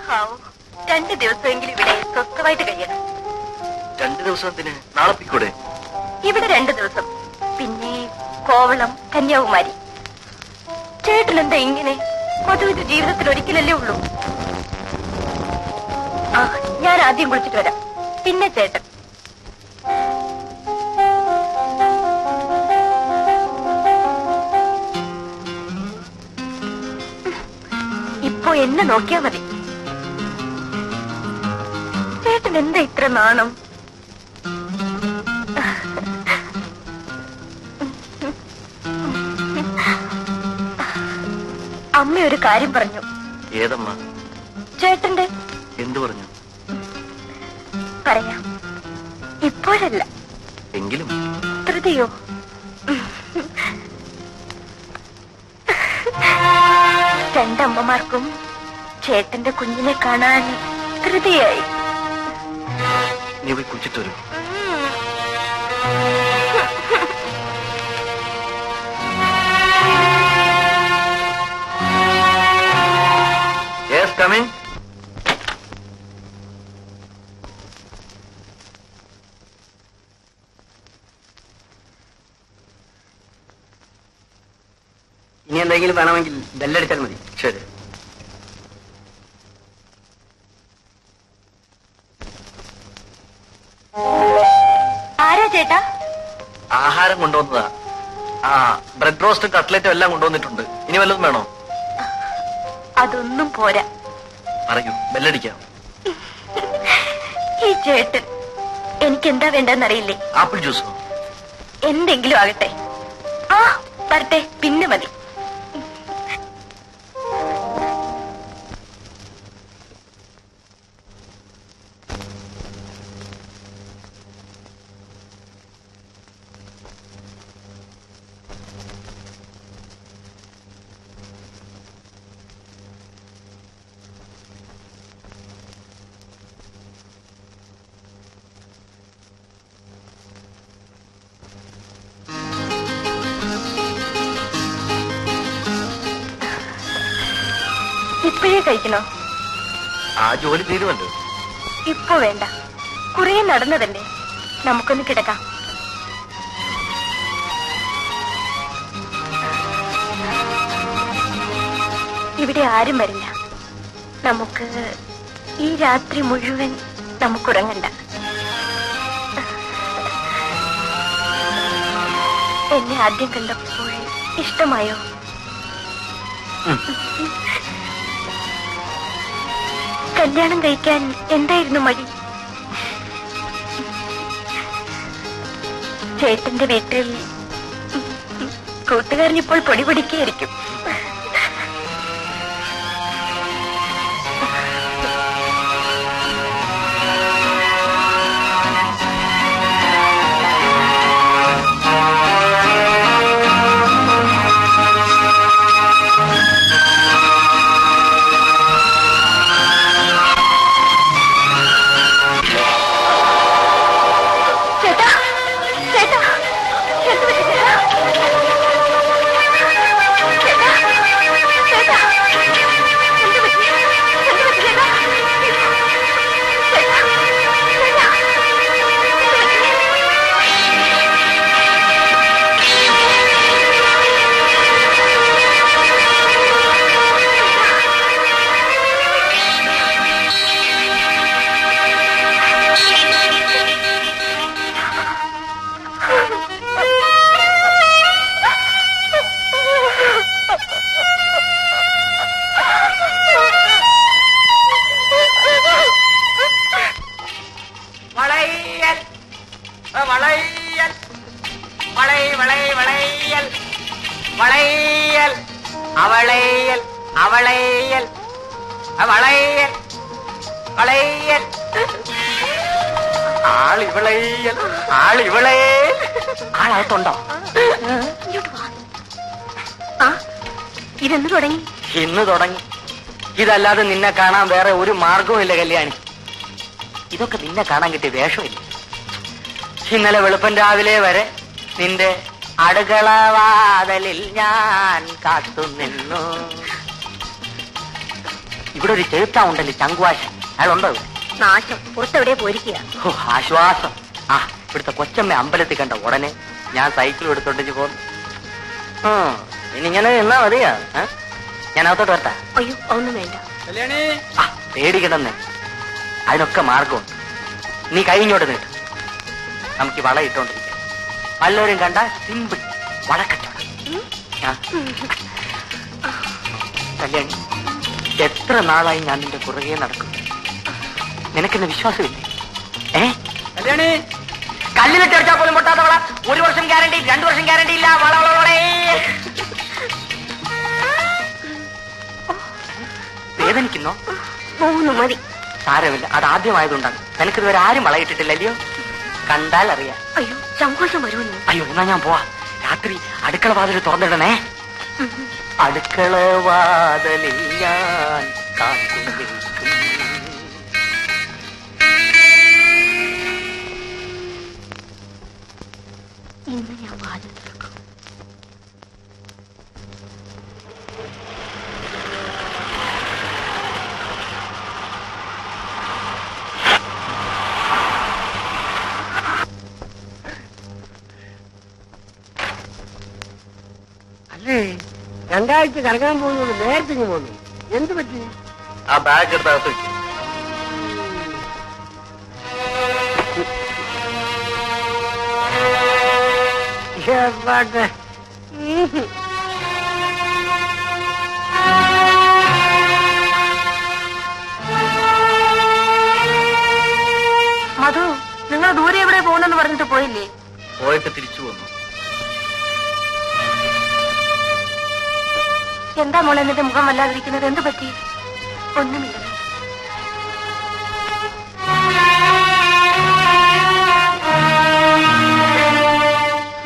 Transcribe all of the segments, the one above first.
2 ദിവസമെങ്കിലും ഇവിടെ സ്വസ്ഥമായിട്ട് കഴിയണം. 2 ദിവസത്തിന് നാളെ പോയിക്കൂടെ? ഇവിടെ 2 ദിവസം, പിന്നെ കോവളം, കന്യാകുമാരി. ചേട്ടനെന്താ ഇങ്ങനെ? മധുവിന്റെ ജീവിതത്തിൽ ഒരിക്കലല്ലേ ഉള്ളൂ. ഞാൻ ആദ്യം കുളിച്ചിട്ട് വരാം, പിന്നെ ചേട്ടൻ. ഇപ്പോ എന്നെ നോക്കിയാ മതി. ചേട്ടൻ എന്താ ഇത്ര നാണം? അമ്മ ഒരു കാര്യം പറഞ്ഞു. ഏതമ്മ? ചേട്ടന്റെ. എന്തു പറഞ്ഞു? പറയാം, ഇപ്പോഴല്ല, എങ്കിലും. ധൃതിയോ? രണ്ടമ്മമാർക്കും ചേട്ടന്റെ കുഞ്ഞിനെ കാണാൻ ധൃതിയായി. നീ പോയി കുളിച്ചിട്ട് വരൂ. Yes, come in. ഇനി എന്തെങ്കിലും വേണമെങ്കിൽ ബെല്ലടിച്ചാൽ മതി. ശരി. ആരാ ചേട്ടാ? ആഹാരം കൊണ്ടുവന്നതാ. ബ്രെഡ് റോസ്റ്റും കട്ട്ലറ്റും എല്ലാം കൊണ്ടുവന്നിട്ടുണ്ട്. ഇനി വല്ലതും വേണോ? അതൊന്നും പോരാ. പറയൂ, ബെല്ലടിക്കാം. ഈ ചേട്ടൻ എനിക്കെന്താ വേണ്ടെന്നറിയില്ലേ? ആപ്പിൾ ജ്യൂസോ? എന്തെങ്കിലും ആകട്ടെ. വരട്ടെ, പിന്നെ മതി. ഇപ്പോഴേ കഴിക്കണോ? ആ ജോലി തീരുമല്ലോ. ഇപ്പൊ വേണ്ട, കുറെ നടന്നതല്ലേ, നമുക്കൊന്ന് കിടക്കാം. ഇവിടെ ആരും വരില്ല. നമുക്ക് ഈ രാത്രി മുഴുവൻ നമുക്കുറങ്ങണ്ട. എന്നെ ആദ്യം കണ്ടപ്പോൾ ഇഷ്ടമായോ? കല്യാണം കഴിക്കാൻ എന്തായിരുന്നു മടി? ചേട്ടന്റെ വീട്ടിൽ കൂട്ടുകാരനിപ്പോൾ പൊടി പൊടിക്കായിരിക്കും. ആളകത്തുണ്ടോ? ഇതെന്ന് തുടങ്ങി? ഇന്ന് തുടങ്ങി. ഇതല്ലാതെ നിന്നെ കാണാൻ വേറെ ഒരു മാർഗവും ഇല്ല കല്യാണി. ഇതൊക്കെ നിന്നെ കാണാൻ കിട്ടിയ വേഷമില്ല. ഇന്നലെ വെളുപ്പൻ രാവിലെ വരെ നിന്റെ അടുക്കളവാതലിൽ ഞാൻ കാത്തുനിന്നു. ഇവിടെ ഒരു ചെറുത്താ ഉണ്ടല്ലോ ചങ്കുവാശൻ, അയാളുണ്ടോ ഇവിടെ? നാശം പുറത്തെവിടെ പോയിരിക്കുക. ഓ, ആശ്വാസം. ആ, ഇവിടുത്തെ കൊച്ചമ്മ അമ്പലത്തിൽ കണ്ട ഉടനെ ഞാൻ സൈക്കിൾ എടുത്തോണ്ടിച്ച് പോന്നു. ഇനിങ്ങനെ എന്നാ മതിയാ? ഞാൻ അകത്തോട്ട് വരട്ടാ? അയ്യോ, ഒന്നും വേണ്ട. ആ, പേടിക്കണമെന്നേ, അതിനൊക്കെ മാർഗമുണ്ട്. നീ കഴിഞ്ഞോട്ട് നീട്ട്, നമുക്ക് വള ഇട്ടോണ്ടിരിക്കാം. വല്ലവരും കണ്ട സിമ്പിൾ വളക്കച്ചവടം. കല്യാണി, എത്ര നാളായി ഞാൻ നിന്റെ പുറകെ നടക്കും. നിനക്കെന്നെ വിശ്വാസമില്ലേ? കല്യാണി, കല്ലിലിട്ട് അടിച്ചാൽ പോലും പൊട്ടാത്ത വള. 1 വർഷം ഗ്യാരണ്ടി, 2 വർഷം ഗ്യാരണ്ടി ഇല്ല. വള വള വളേ. വേദനിക്കുന്നോ? 3 മതി. സാരമില്ല, അത് ആദ്യമായതുകൊണ്ടാണ്. നിനക്കിതുവരെ ആരും വളയിട്ടിട്ടില്ലല്ലോ. കണ്ടാൽ അറിയാം. അയ്യോ, സങ്കോഷം വരുമെന്ന്. അയ്യോ, എന്നാ ഞാൻ പോവാ. രാത്രി അടുക്കള വാതിൽ തുറന്നിടണേ. അടുക്കള വാതിലിൽ ഞാൻ കാത്തു നിൽക്കും. ഇന്ന് ഞാൻ വാതിൽ തുറക്കും. അല്ലേ, 2 ആഴ്ച കറങ്ങാൻ പോകുന്നത് നേരത്തെ പോന്നു. എന്ത് പറ്റി? ആ ബാഗ് എടുത്ത് അകത്ത് വെക്കും. മധു, നിങ്ങൾ ദൂരെ എവിടെ പോകുന്നെന്ന് പറഞ്ഞിട്ട് പോയില്ലേ? പോയിട്ട് തിരിച്ചു പോന്നു. എന്താ മോളെ എന്നിട്ട് മുഖം വല്ലാതിരിക്കുന്നത്? എന്ത് പറ്റി? ഒന്നുമില്ല.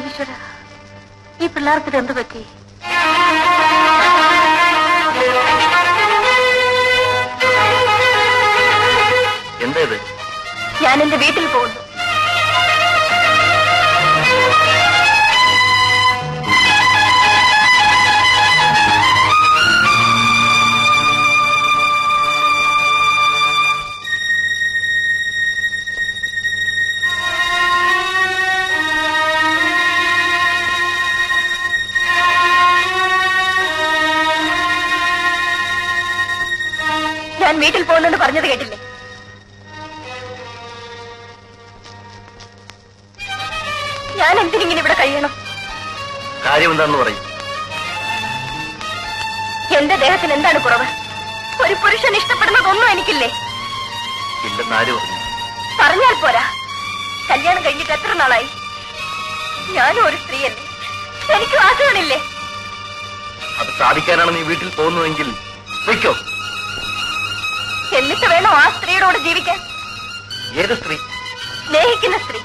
ഈശ്വര, ഈ പിള്ളേർക്ക് എന്ത് പറ്റി? എന്തേത്? ഞാൻ എന്റെ വീട്ടിൽ പോകുന്നു. ഞാൻ വീട്ടിൽ പോകുന്നെന്ന് പറഞ്ഞത് കേട്ടില്ലേ? ഞാൻ എന്തിനിങ്ങനെ ഇവിടെ കഴിയണം? കാര്യം എന്താന്ന് പറയും. എന്റെ ദേഹത്തിന് എന്താണ് കുറവ്? ഒരു പുരുഷൻ ഇഷ്ടപ്പെടുന്നതൊന്നും എനിക്കില്ലേ? ഇല്ലെന്ന് ആര് പറഞ്ഞു? പറഞ്ഞാൽ പോരാ. കല്യാണം കഴിഞ്ഞിട്ട് എത്ര നാളായി? ഞാനും ഒരു സ്ത്രീയല്ലേ, എനിക്കും ആശകളില്ലേ? അത് സാധിക്കാനാണ് നീ വീട്ടിൽ പോകുന്നതെങ്കിൽ വയ്ക്കോ. എന്നിട്ട് വേണോ ആ സ്ത്രീയോട് ജീവിക്കാൻ? ഏത് സ്ത്രീ? സ്നേഹിക്കുന്ന സ്ത്രീ.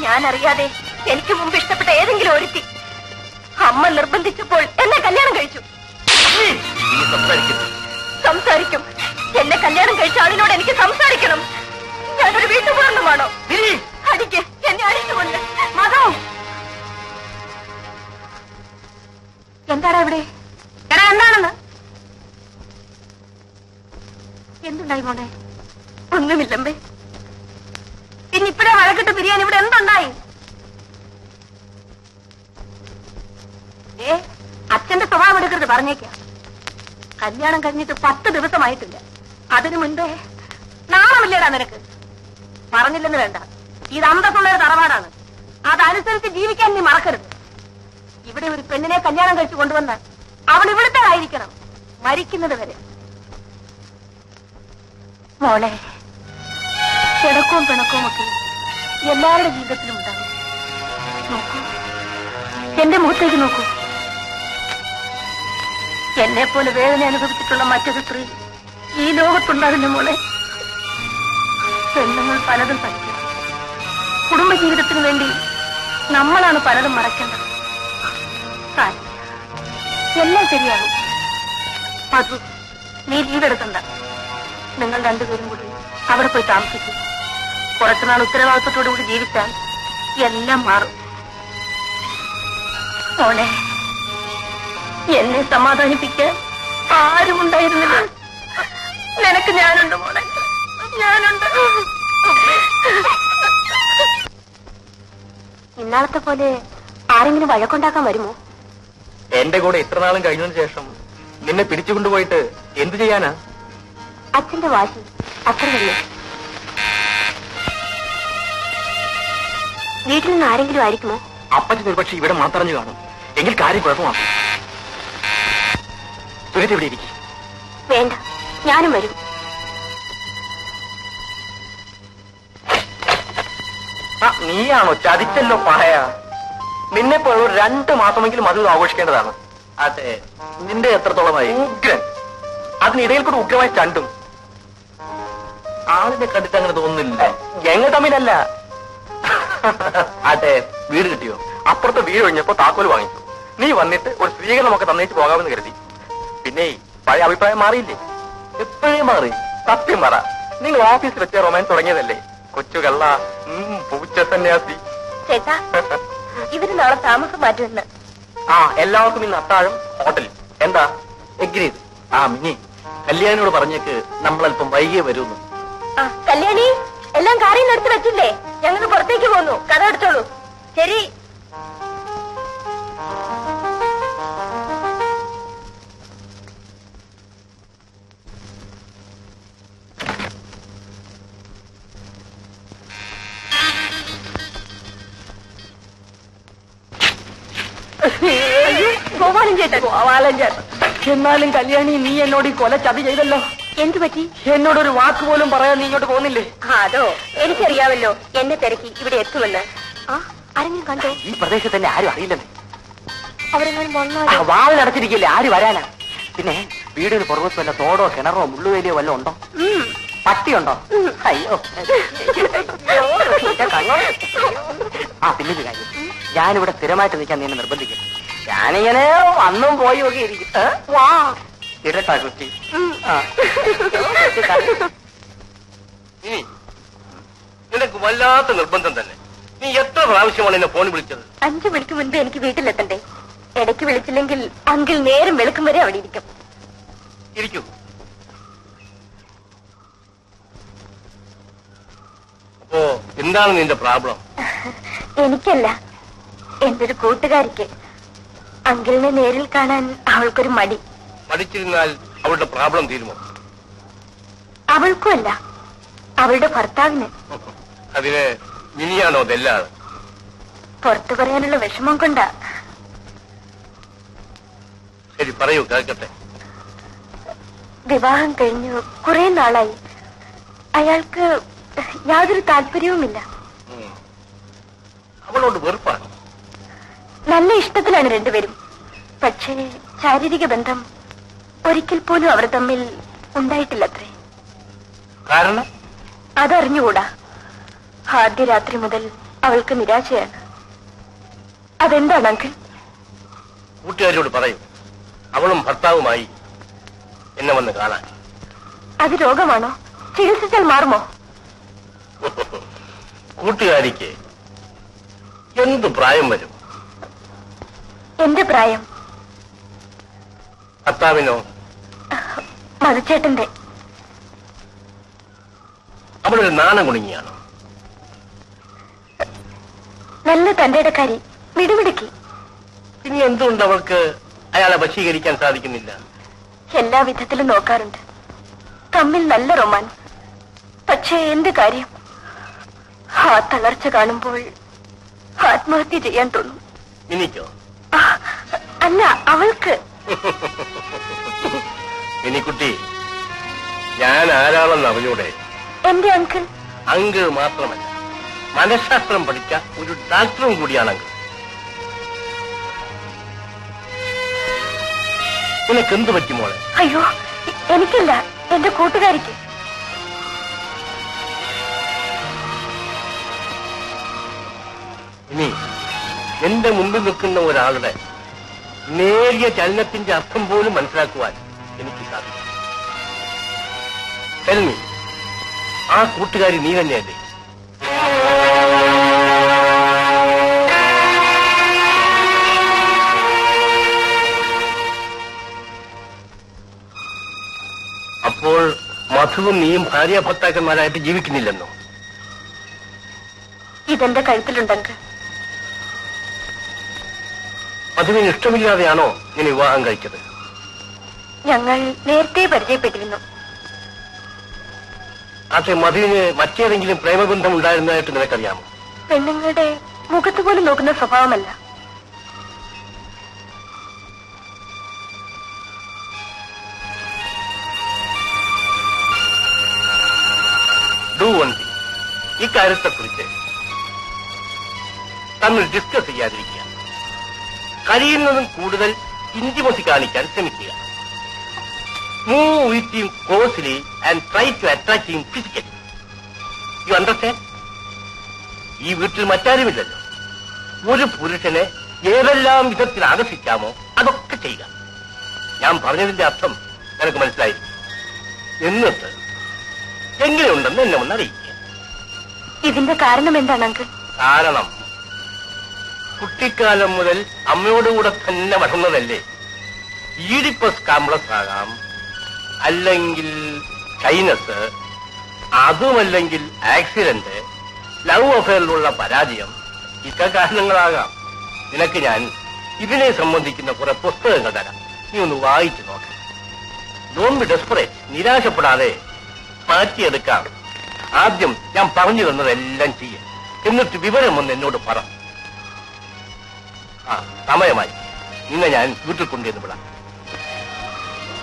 ഞാൻ അറിയാതെ എനിക്ക് മുമ്പ് ഇഷ്ടപ്പെട്ട ഏതെങ്കിലും ഒരുത്തി അമ്മ നിർബന്ധിച്ചപ്പോൾ എന്നെ കല്യാണം കഴിച്ചു. നീ സംസാരിക്കുന്നു. സംസാരിക്കും. എന്നെ കല്യാണം കഴിച്ച ആളിനോട് എനിക്ക് സംസാരിക്കണം. ഞാനൊരു വീട്ടുപൂർണ്ണമാണോ? അടിക്ക്, എന്നെ അടിച്ചുകൊണ്ട്. മതോ, എന്താടാ ഇവിടെ? എടാ, എന്താണെന്ന്? എന്തുണ്ടായി മോനെ? ഒന്നുമില്ലമ്പേ. പിന്നെ ഇപ്പഴേ വഴക്കിട്ട് പിരിയാൻ ഇവിടെ എന്തുണ്ടായി? അച്ഛന്റെ സ്വഭാവം എടുക്കരുത്, പറഞ്ഞേക്കാം. കല്യാണം കഴിഞ്ഞിട്ട് 10 ദിവസമായിട്ടില്ല. അതിനു മുൻപേ നാണമില്ലേടാ നിനക്ക്? പറഞ്ഞില്ലെന്ന് വേണ്ട, ഇത് അന്തസ്സുള്ള ഒരു തറവാടാണ്. അതനുസരിച്ച് ജീവിക്കാൻ നീ മറക്കരുത്. ഇവിടെ ഒരു പെണ്ണിനെ കല്യാണം കഴിച്ചു കൊണ്ടുവന്നാൽ അവൾ ഇവിടുത്തേതായിരിക്കണം, മരിക്കുന്നത് വരെ. മോളെ, കിടക്കവും പിണക്കവും ഒക്കെ എല്ലാവരുടെ ജീവിതത്തിലും ഉണ്ടാകും. നോക്കൂ, എന്റെ മുഖത്തേക്ക് നോക്കൂ. എന്നെ പോലെ വേദന അനുഭവിച്ചിട്ടുള്ള മറ്റൊരു സ്ത്രീ ഈ ലോകത്തുണ്ടാകുന്ന മോളെ. പെണ്ണുങ്ങൾ പലതും സഹിക്കണം. കുടുംബജീവിതത്തിന് വേണ്ടി നമ്മളാണ് പലതും മറക്കേണ്ടത്. എല്ലാം ശരിയാകും. മധു, നീ ലീവ് എടുക്കണ്ട. നിങ്ങൾ രണ്ടുപേരും കൂടി അവിടെ പോയി താമസിക്കും. കുറച്ചുനാൾ ഉത്തരവാദിത്വത്തോടു കൂടി ജീവിച്ചാൽ എല്ലാം മാറും. മോളെ, എന്നെ സമാധാനിപ്പിക്കാൻ ആരും ഉണ്ടായിരുന്നില്ല. ഞാനുണ്ട് മോളെ, ഞാനുണ്ട്. ഇന്നാളത്തെ പോലെ ആരെങ്കിലും വഴക്കുണ്ടാക്കാൻ വരുമോ? എന്റെ കൂടെ ഇത്ര നാളും കഴിഞ്ഞതിന് ശേഷം നിന്നെ പിടിച്ചുകൊണ്ടുപോയിട്ട് എന്തു ചെയ്യാനാ? അച്ഛന്റെ വാശി അത്ര തന്നെ. വീട്ടിൽ നിന്ന് ആരെങ്കിലും ആയിരിക്കുമോ? അപ്പച്ചൻ ഒരുപക്ഷെ ഇവിടെ മാത്രഞ്ഞു കാണും. എങ്കിൽ കാര്യം കുഴപ്പമാക്കും. സുരേഷ് ഇവിടെ ഇരിക്കും. വേണ്ട, ഞാനും വരും. നീയാണോ? ചതിച്ചല്ലോ പായ. നിന്നെ പോലെ 2 മാസമെങ്കിലും അത് ആഘോഷിക്കേണ്ടതാണ്. അതെ, നിന്റെ എത്രത്തോളമായി? ഉഗ്രൻ. അതിനിടയിൽ കൂടെ ഉഗ്രമായി ചണ്ടും. ആളിനെ കണ്ടിട്ട് അങ്ങനെ തോന്നുന്നില്ല. ഞങ്ങൾ തമ്മിലല്ല. അതെ, വീട് കിട്ടിയോ? അപ്പുറത്തെ വീട് കഴിഞ്ഞപ്പോ താക്കോൽ വാങ്ങിച്ചു. നീ വന്നിട്ട് ഒരു സ്വീകരണമൊക്കെ തന്നേച്ച് പോകാമെന്ന് കരുതി. പിന്നെ പഴയ അഭിപ്രായം മാറിയില്ലേ? എപ്പോഴേ മാറി. സത്യം പറ, നിങ്ങൾ ഓഫീസിൽ വെച്ച റൊമാൻസ് തുടങ്ങിയതല്ലേ? കൊച്ചു കള്ള, പൂച്ച സന്യാസി. ചേട്ടാ, ഇവര് നാളെ താമസം മാറ്റുമെന്ന്. എല്ലാവർക്കും ഇന്ന് അത്താഴം ഹോട്ടലിൽ. എന്താ? എഗ്രീഡ്. മിനി, കല്യാണിയോട് പറഞ്ഞേക്ക് നമ്മളല്പം വൈകിയേ വരുന്നു. കല്യാണി, എല്ലാം കാറിൽ നിന്ന് എടുത്ത് വെച്ചില്ലേ? ഞങ്ങൾ പുറത്തേക്ക് പോന്നു. കഥ എടുത്തോളൂ. ശരി. ഗോപാലൻ ചേട്ടൻ. ഗോപാലൻ ചേട്ടൻ. എന്നാലും കല്യാണി, നീ എന്നോട് ഈ കൊല ചതി ചെയ്തല്ലോ. എന്തു പറ്റി? എന്നോടൊരു വാക്ക് പോലും പറയാൻ നീ ഇങ്ങോട്ട് പോകുന്നില്ലേ? അതോ, എനിക്കറിയാമല്ലോ എന്നെ തിരക്കി ഇവിടെ എത്തുമെന്ന്. ആരെങ്കിലും കണ്ടോ? ഈ പ്രദേശത്ത് തന്നെ ആരും അറിയില്ലെന്ന്. അവരെങ്ങാനും വന്നോ? വാളിനടച്ചിരിക്കില്ലേ, ആര് വരാനാ? പിന്നെ വീടിന് പുറകത്ത് വല്ല തോടോ കിണറോ മുള്ളുവേലിയോ വല്ലതും ഉണ്ടോ? പട്ടിയുണ്ടോ? അയ്യോ. പിന്നെ ഒരു കാര്യം, ഞാനിവിടെ സ്ഥിരമായിട്ട് നിൽക്കാൻ നീ എന്നെ നിർബന്ധിക്കും. ഞാനിങ്ങനെ വന്നും പോയി ഒക്കെ ഇരിക്കും. വാ ഇരട്ടാ കുട്ടി. നിനക്ക് വല്ലാത്ത നിർബന്ധം തന്നെ. നീ എത്ര പ്രാവശ്യമാണ് എന്നെ ഫോൺ വിളിച്ചത്? 5 മണിക്ക് മുൻപ് എനിക്ക് വീട്ടിലെത്തണ്ടേ. ഇടയ്ക്ക് വിളിച്ചില്ലെങ്കിൽ അങ്കിൾ നേരം വെളുക്കും വരെ അവിടെ ഇരിക്കും. ഇരിക്കൂ. അപ്പോ എന്താണ് നിന്റെ പ്രോബ്ലം? എനിക്കല്ല, എന്റെ ഒരു കൂട്ടുകാരിക്ക്. അങ്കിളിനെ നേരിൽ കാണാൻ അവൾക്കൊരു മടി. പഠിച്ചിരുന്നാൽ അവളുടെ പ്രോബ്ലം തീരുമോ? അവൾക്കും അല്ല, അവളുടെ ഭർത്താവിന്. അതിന് ഇനിയാണോ ഇതെല്ലാം? പുറത്തു പറയാനുള്ള വിഷമം കൊണ്ടാ. ശരി, പറയൂ, കേൾക്കട്ടെ. വിവാഹം കഴിഞ്ഞു കുറെ നാളായി. അയാൾക്ക് യാതൊരു താല്പര്യവുമില്ല. അവളോട് വെറുപ്പാണ്. നല്ല ഇഷ്ടത്തിലാണ് രണ്ടുപേരും. പക്ഷേ ശാരീരിക ബന്ധം ഒരിക്കൽ പോലും അവർ തമ്മിൽ ഉണ്ടായിട്ടില്ലത്രേ. കാരണം? അതറിഞ്ഞുകൂടാ. ആദ്യ രാത്രി മുതൽ അവൾക്ക് നിരാശയാണ്. അതെന്താണ് അങ്കിൾ? കൂട്ടുകാരിയോട് പറയൂ, അവളും ഭർത്താവുമായി എന്നെ വന്ന് കാണാൻ. അത് രോഗമാണോ? ചികിത്സിച്ചാൽ മാറുമോ? കൂട്ടുകാരിക്ക് എന്ത് പ്രായം വരും? എന്റെ പ്രായം. ഭർത്താവിനോ? മധുച്ചേട്ടന്റെ. അവളൊരു നാണം കുണുങ്ങിയാണോ? നല്ല തന്റെടക്കാരി, മിടുമിടുക്കി. ഇനി എന്തുകൊണ്ട് അവൾക്ക് അയാളെ വശീകരിക്കാൻ സാധിക്കുന്നില്ല? എല്ലാ വിധത്തിലും നോക്കാറുണ്ട്. തമ്മിൽ നല്ല റൊമാൻസ്. പക്ഷേ എന്ത് കാര്യം? ആ തളർച്ച കാണുമ്പോൾ ആത്മഹത്യ ചെയ്യാൻ തോന്നും. എനിക്കോ? അല്ല, അവൾക്ക്. മിനിക്കുട്ടി, ഞാൻ ആരാണെന്ന് അറിഞ്ഞൂടെ? എന്റെ അങ്കിൾ. അങ്കിൾ മാത്രമല്ല, മനഃശാസ്ത്രം പഠിച്ച ഒരു ഡാക്ടറും കൂടിയാണ് അങ്കിൾ. നിനക്കെന്ത് പറ്റി മോളെ? അയ്യോ, എനിക്കല്ല, എന്റെ കൂട്ടുകാരിക്ക്. ഇനി എന്റെ മുമ്പിൽ നിൽക്കുന്ന ഒരാളുടെ നേരിയ ചലനത്തിന്റെ അർത്ഥം പോലും മനസ്സിലാക്കുവാൻ എനിക്ക് സാധിക്കും. തെൽമി, ആ കൂട്ടുകാരി നീ തന്നെയല്ലേ? അപ്പോൾ മധുവും നീയും ഭാര്യ ഭർത്താക്കന്മാരായിട്ട് ജീവിക്കുന്നില്ലെന്നോ? ഇതെന്റെ കഴുത്തിലുണ്ടെങ്കിൽ മധുവിന് ഇഷ്ടമില്ലാതെയാണോ ഞാൻ വിവാഹം കഴിച്ചത്? ഞങ്ങൾ നേരത്തെ പരിചയപ്പെട്ടിരുന്നു. പക്ഷെ മധുവിന് മറ്റേതെങ്കിലും പ്രേമബന്ധം ഉണ്ടായിരുന്നതായിട്ട് നിനക്കറിയാമോ? പെണ്ണുങ്ങളുടെ മുഖത്ത് പോലും നോക്കുന്ന സ്വഭാവമല്ല. ഇക്കാര്യത്തെക്കുറിച്ച് തമ്മിൽ ഡിസ്കസ് ചെയ്യാതിരിക്കുക. കഴിയുന്നതും കൂടുതൽ ഇന്റിമസി കാണിക്കാൻ ശ്രമിക്കുക. Move with him closely and try to attract him physically. You understand? ഈ വീട്ടിൽ മറ്റാരുമില്ലല്ലോ. ഒരു പുരുഷനെ ഏതെല്ലാം വിധത്തിൽ ആകർഷിക്കാമോ അതൊക്കെ ചെയ്യുക. ഞാൻ പറഞ്ഞതിന്റെ അർത്ഥം നിനക്ക് മനസ്സിലായിരിക്കും. എന്നിട്ട് എങ്ങനെയുണ്ടെന്ന് എന്നെ ഒന്ന് അറിയിക്കുക. ഇതിന്റെ കാരണം എന്താണ് അങ്കിൾ? കാരണം കുട്ടിക്കാലം മുതൽ അമ്മയോടുകൂടെ തന്നെ വളർന്നതല്ലേ. ഈഡിപ്പസ് കോംപ്ലക്സ് ആകാം, അല്ലെങ്കിൽ ഷൈനസ്, അതുമല്ലെങ്കിൽ ആക്സിഡന്റ്, ലവ് അഫെയറിലുള്ള പരാജയം, ഇത്ര കാരണങ്ങളാകാം. നിനക്ക് ഞാൻ ഇതിനെ സംബന്ധിക്കുന്ന കുറെ പുസ്തകങ്ങൾ തരാം. നീ ഒന്ന് വായിച്ചു നോക്കാം. Don't be desperate. നിരാശപ്പെടാതെ മാറ്റിയെടുക്കാം. ആദ്യം ഞാൻ പറഞ്ഞു തന്നതെല്ലാം ചെയ്യാം. എന്നിട്ട് വിവരം ഒന്ന് എന്നോട് പറ. സമയമായി. നിന്നെ ഞാൻ വീട്ടിൽ കൊണ്ടുവന്ന് വിടാം.